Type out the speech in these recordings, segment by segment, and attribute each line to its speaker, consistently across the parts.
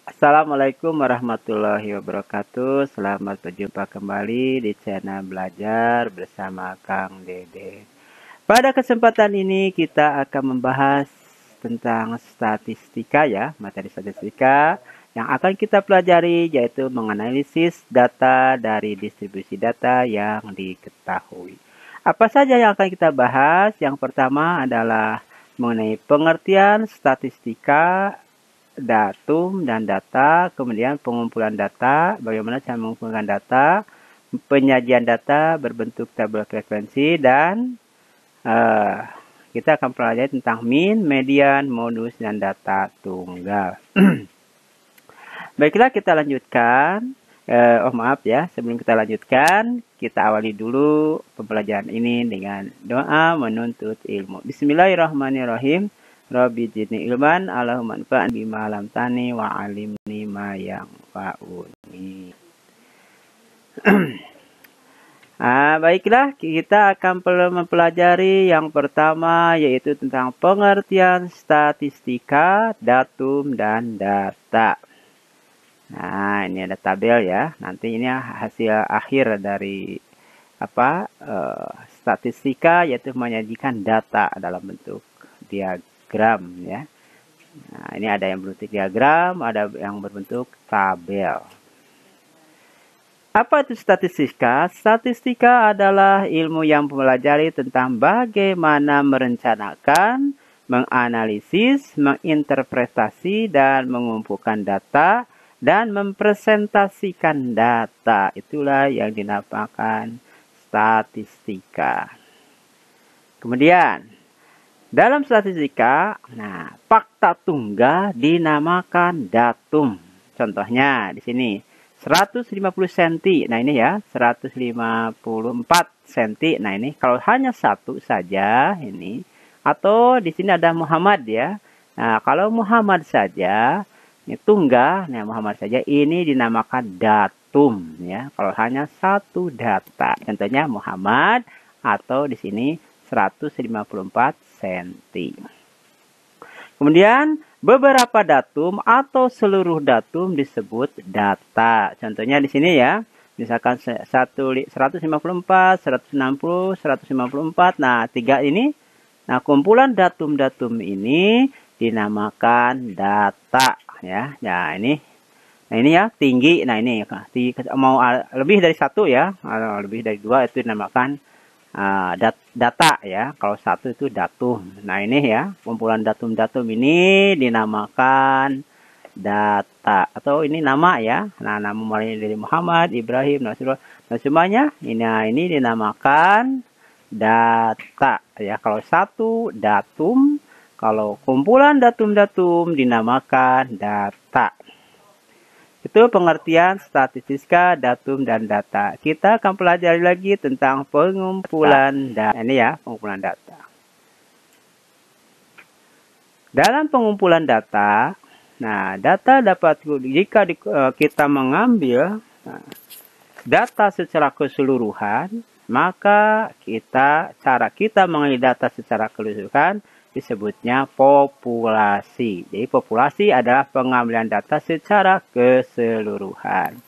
Speaker 1: Assalamualaikum warahmatullahi wabarakatuh. Selamat berjumpa kembali di channel belajar bersama Kang Dede. Pada kesempatan ini kita akan membahas tentang statistika ya, materi statistika yang akan kita pelajari yaitu menganalisis data dari distribusi data yang diketahui. Apa saja yang akan kita bahas? Yang pertama adalah mengenai pengertian statistika, datum dan data, kemudian pengumpulan data, bagaimana cara mengumpulkan data, penyajian data berbentuk tabel frekuensi, dan kita akan pelajari tentang min, median, modus, dan data tunggal. Baiklah, kita lanjutkan. Maaf ya, sebelum kita lanjutkan, kita awali dulu pembelajaran ini dengan doa menuntut ilmu. Bismillahirrahmanirrahim. Rabbi zidni ilman, Allahumma anfa'ni bima lamtani wa alimni ma yanfa'uni. Baiklah, kita akan mempelajari yang pertama yaitu tentang pengertian statistika, datum, dan data. Nah, ini ada tabel ya. Nanti ini hasil akhir dari statistika, yaitu menyajikan data dalam bentuk diagram ya. Nah, ini ada yang berbentuk diagram, ada yang berbentuk tabel. Apa itu statistika? Statistika adalah ilmu yang mempelajari tentang bagaimana merencanakan, menganalisis, menginterpretasi, dan mengumpulkan data dan mempresentasikan data. Itulah yang dinamakan statistika. Kemudian, dalam statistika, fakta tunggal dinamakan datum. Contohnya di sini 150 cm. Nah, ini ya, 154 cm. Nah, ini kalau hanya satu saja ini, atau di sini ada Muhammad ya. Nah, kalau Muhammad saja ini tunggal, nah Muhammad saja ini dinamakan datum ya. Kalau hanya satu data, contohnya Muhammad atau di sini 154 cm. Kemudian beberapa datum atau seluruh datum disebut data. Contohnya di sini ya, misalkan 154, 160, 154. Nah, tiga ini. Nah, kumpulan datum-datum ini dinamakan data ya. Nah, ini ya tinggi. Nah, ini mau lebih dari satu ya, lebih dari dua itu dinamakan data ya. Kalau satu itu datum. Nah, ini ya, kumpulan datum-datum ini dinamakan data atau ini nama ya. Nah, nama mulai dari Muhammad, Ibrahim, Nasrullah. Nah, semuanya ini dinamakan data ya. Kalau satu datum, kalau kumpulan datum-datum dinamakan data. Itu pengertian statistika, datum, dan data. Kita akan pelajari lagi tentang pengumpulan data. Ini ya, pengumpulan data. Dalam pengumpulan data, data dapat jika kita mengambil data secara keseluruhan, maka cara kita mengambil data secara keseluruhan disebutnya populasi. Jadi populasi adalah pengambilan data secara keseluruhan.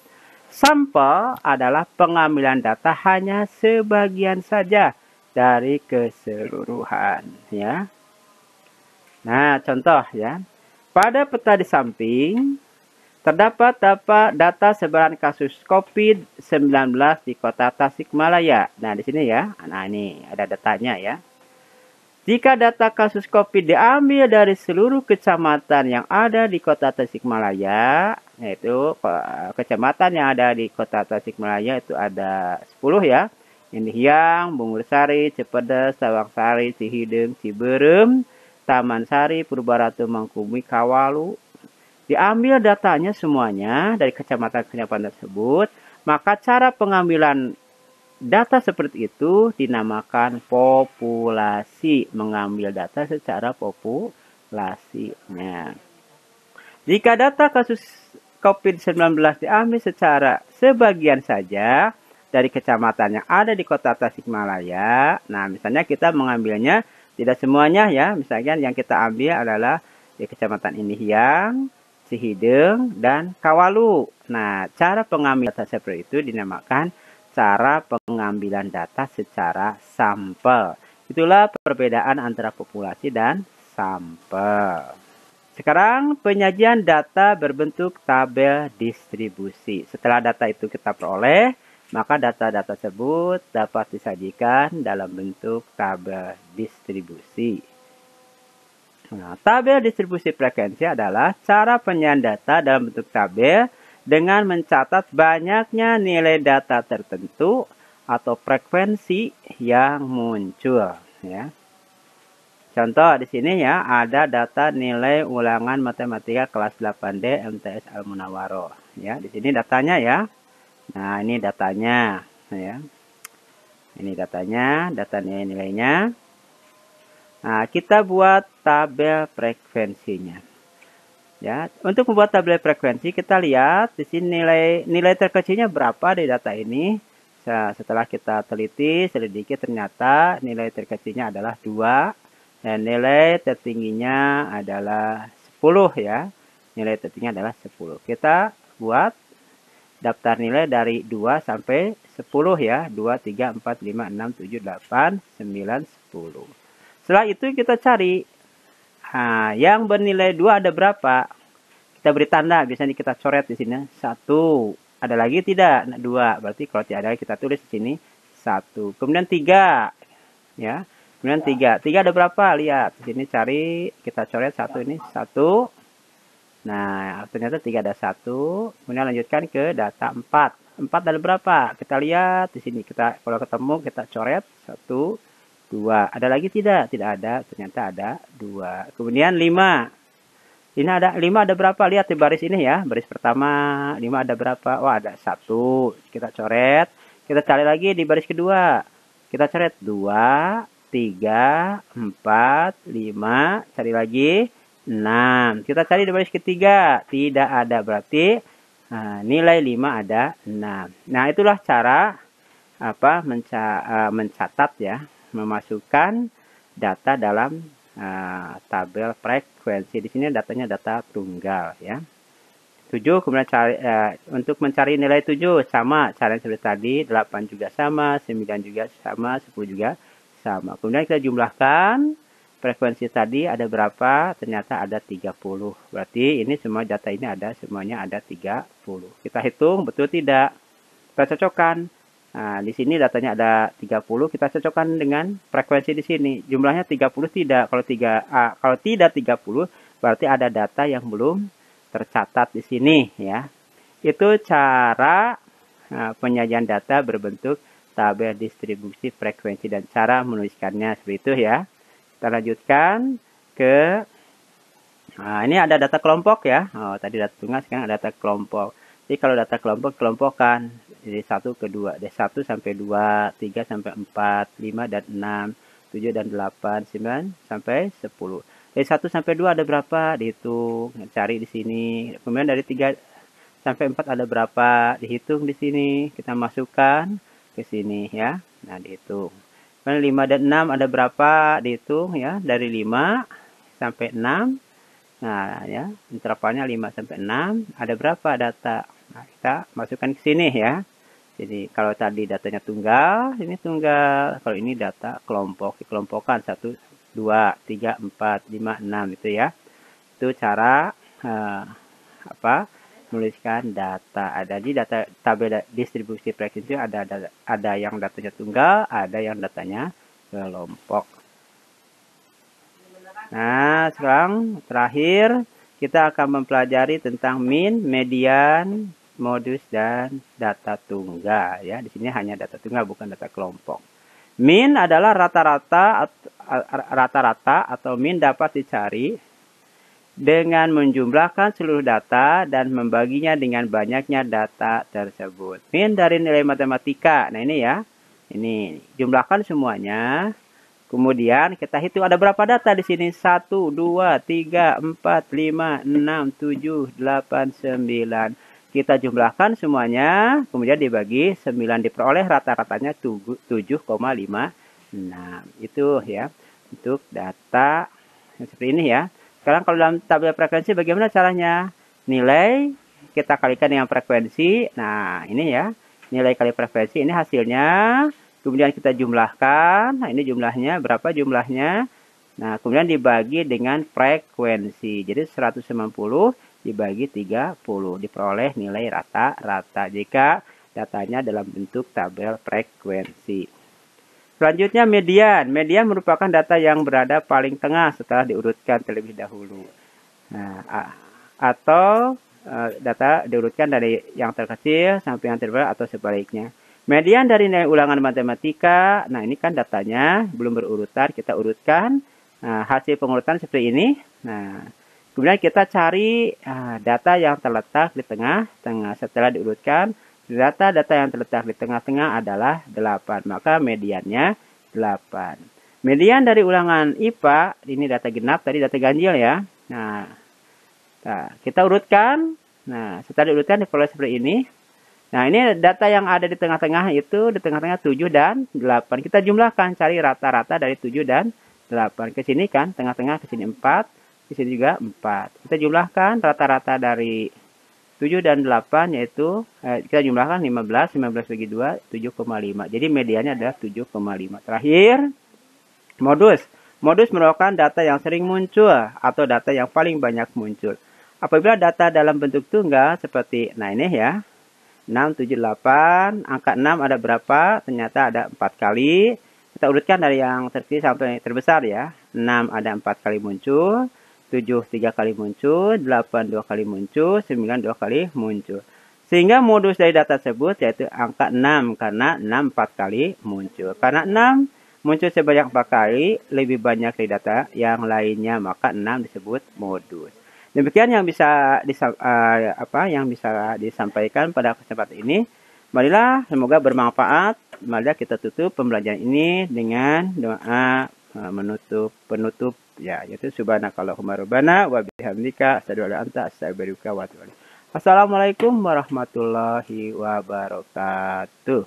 Speaker 1: Sampel adalah pengambilan data hanya sebagian saja dari keseluruhan ya. Nah, contoh ya. Pada peta di samping terdapat data sebaran kasus COVID-19 di Kota Tasikmalaya. Nah, di sini ya. Nah, ini ada datanya ya. Jika data kasus COVID diambil dari seluruh kecamatan yang ada di Kota Tasikmalaya, yaitu kecamatan yang ada di Kota Tasikmalaya itu ada 10 ya. Indihiyang, Bungursari, Cipedes, Tawangsari, Cihideng, Ciberem, Taman Sari, Purbaratu, Mangkubumi, Kawalu. Diambil datanya semuanya dari kecamatan-kecamatan tersebut, maka cara pengambilan data seperti itu dinamakan populasi, mengambil data secara populasinya. Jika data kasus COVID-19 diambil secara sebagian saja dari kecamatan yang ada di Kota Tasikmalaya, nah misalnya kita mengambilnya tidak semuanya ya, misalnya yang kita ambil adalah di kecamatan Indihiyang, Sihideng, dan Kawalu. Nah, cara pengambilan data seperti itu dinamakan cara pengambilan data secara sampel. Itulah perbedaan antara populasi dan sampel. Sekarang penyajian data berbentuk tabel distribusi. Setelah data itu kita peroleh, maka data-data tersebut dapat disajikan dalam bentuk tabel distribusi. Nah, tabel distribusi frekuensi adalah cara penyajian data dalam bentuk tabel dengan mencatat banyaknya nilai data tertentu atau frekuensi yang muncul. Ya. Contoh di sini ya, ada data nilai ulangan matematika kelas 8D MTS Al Munawwaroh. Ya, di sini datanya ya. Nah, ini datanya ya. Ini datanya, data nilai-nilainya. Nah, kita buat tabel frekuensinya. Ya, untuk membuat tabel frekuensi kita lihat di sini nilai terkecilnya berapa di data ini. Nah, setelah kita selidiki ternyata nilai terkecilnya adalah 2 dan nilai tertingginya adalah 10 ya. Nilai tertingginya adalah 10. Kita buat daftar nilai dari 2 sampai 10 ya. 2, 3, 4, 5, 6, 7, 8, 9, 10. Setelah itu kita cari. Nah, yang bernilai 2 ada berapa? Kita beri tanda, biasanya kita coret di sini 1. Ada lagi tidak? 2. Berarti kalau tidak ada kita tulis di sini 1. Kemudian 3. Ya. Kemudian 3. 3 ada berapa? Lihat. Di sini cari, kita coret 1 ini 1. Nah, ternyata 3 ada 1. Kemudian lanjutkan ke data 4. 4 ada berapa? Kita lihat di sini. Kalau ketemu kita coret 1. 2. Ada lagi tidak? Tidak ada. Ternyata ada 2. Kemudian 5. Ini ada 5 ada berapa? Lihat di baris ini ya. Baris pertama 5 ada berapa? Oh, ada 1. Kita coret. Kita cari lagi di baris kedua. Kita coret 2, 3, 4, 5. Cari lagi 6. Kita cari di baris ketiga. Tidak ada. berarti nilai 5 ada 6. Nah, itulah cara mencatat ya. Memasukkan data dalam tabel frekuensi. Di sini datanya data tunggal ya. 7 kemudian untuk mencari nilai 7 sama cara yang seperti tadi, 8 juga sama, 9 juga sama, 10 juga sama. Kemudian kita jumlahkan frekuensi tadi ada berapa? Ternyata ada 30. Berarti ini semua data ini semuanya ada 30. Kita hitung betul tidak? Kita cocokkan. Nah, di sini datanya ada 30, kita cocokkan dengan frekuensi di sini. Jumlahnya 30 tidak. Kalau tidak 30, berarti ada data yang belum tercatat di sini ya. Itu cara penyajian data berbentuk tabel distribusi frekuensi dan cara menuliskannya seperti itu ya. Kita lanjutkan ke ini ada data kelompok ya. Oh, tadi data tunggal, sekarang ada data kelompok. Jadi kalau data kelompok kelompokkan dari 1 ke 2, dari 1 sampai 2, 3 sampai 4, 5 dan 6, 7 dan 8, 9 sampai 10. Dari 1 sampai 2 ada berapa? Dihitung, cari di sini. Kemudian dari 3 sampai 4 ada berapa? Dihitung di sini. Kita masukkan ke sini ya. Nah, dihitung. Kemudian 5 dan 6 ada berapa? Dihitung ya. Dari 5 sampai 6. Nah, ya, intervalnya 5 sampai 6. Ada berapa data? Nah, kita masukkan ke sini ya. Jadi kalau tadi datanya tunggal, ini tunggal. Kalau ini data kelompok, dikelompokkan 1, 2, 3, 4, 5, 6 itu ya. Itu cara menuliskan data. Ada di data tabel distribusi frekuensi ada yang datanya tunggal, ada yang datanya kelompok. Nah, sekarang terakhir kita akan mempelajari tentang min, median, modus dan data tunggal ya. Di sini hanya data tunggal bukan data kelompok. Min adalah rata-rata atau min dapat dicari dengan menjumlahkan seluruh data dan membaginya dengan banyaknya data tersebut. Min dari nilai matematika. Nah, ini ya. Ini jumlahkan semuanya. Kemudian kita hitung ada berapa data di sini? 1, 2, 3, 4, 5, 6, 7, 8, 9. Kita jumlahkan semuanya, kemudian dibagi 9 diperoleh rata-ratanya 7,56. Itu ya untuk data yang seperti ini ya. Sekarang kalau dalam tabel frekuensi bagaimana caranya? nilai kita kalikan dengan frekuensi. Nah, ini ya, nilai kali frekuensi, ini hasilnya. Kemudian kita jumlahkan. Nah, ini jumlahnya, berapa jumlahnya? Nah, kemudian dibagi dengan frekuensi. Jadi 190 dibagi 30, diperoleh nilai rata-rata jika datanya dalam bentuk tabel frekuensi. Selanjutnya median. Median merupakan data yang berada paling tengah setelah diurutkan terlebih dahulu. Nah, atau data diurutkan dari yang terkecil sampai yang terberat atau sebaliknya. Median dari nilai ulangan matematika. Nah, ini kan datanya belum berurutan, kita urutkan. Nah, hasil pengurutan seperti ini. Nah, kemudian kita cari data yang terletak di tengah-tengah. Setelah diurutkan, data-data yang terletak di tengah-tengah adalah 8. Maka mediannya 8. Median dari ulangan IPA, ini data genap, tadi data ganjil ya. Nah, kita urutkan. Nah, setelah diurutkan diperoleh seperti ini. Nah, ini data yang ada di tengah-tengah itu, di tengah-tengah 7 dan 8. Kita jumlahkan, cari rata-rata dari 7 dan 8. Ke sini kan, tengah-tengah ke sini 4, ke sini juga 4. Kita jumlahkan rata-rata dari 7 dan 8 yaitu, kita jumlahkan 15, 15 bagi 2, 7,5. Jadi mediannya adalah 7,5. Terakhir, modus. Modus merupakan data yang sering muncul atau data yang paling banyak muncul. Apabila data dalam bentuk tunggal seperti, nah ini ya, 6, 7, 8, angka 6 ada berapa? Ternyata ada 4 kali. Kita urutkan dari yang terkecil sampai terbesar ya. 6 ada 4 kali muncul, 7 3 kali muncul, 8 2 kali muncul, 9 2 kali muncul. Sehingga modus dari data tersebut yaitu angka 6 karena 6 4 kali muncul. Karena 6 muncul sebanyak 4 kali lebih banyak dari data yang lainnya, maka 6 disebut modus. Demikian yang bisa disampaikan pada kesempatan ini. Marilah semoga bermanfaat. Marilah kita tutup pembelajaran ini dengan doa penutup ya, yaitu subhanakallahumma rabbana wa bihamdika asyhadu an la ilaha illa anta astaghfiruka wa atubu ilaik. Assalamualaikum warahmatullahi wabarakatuh.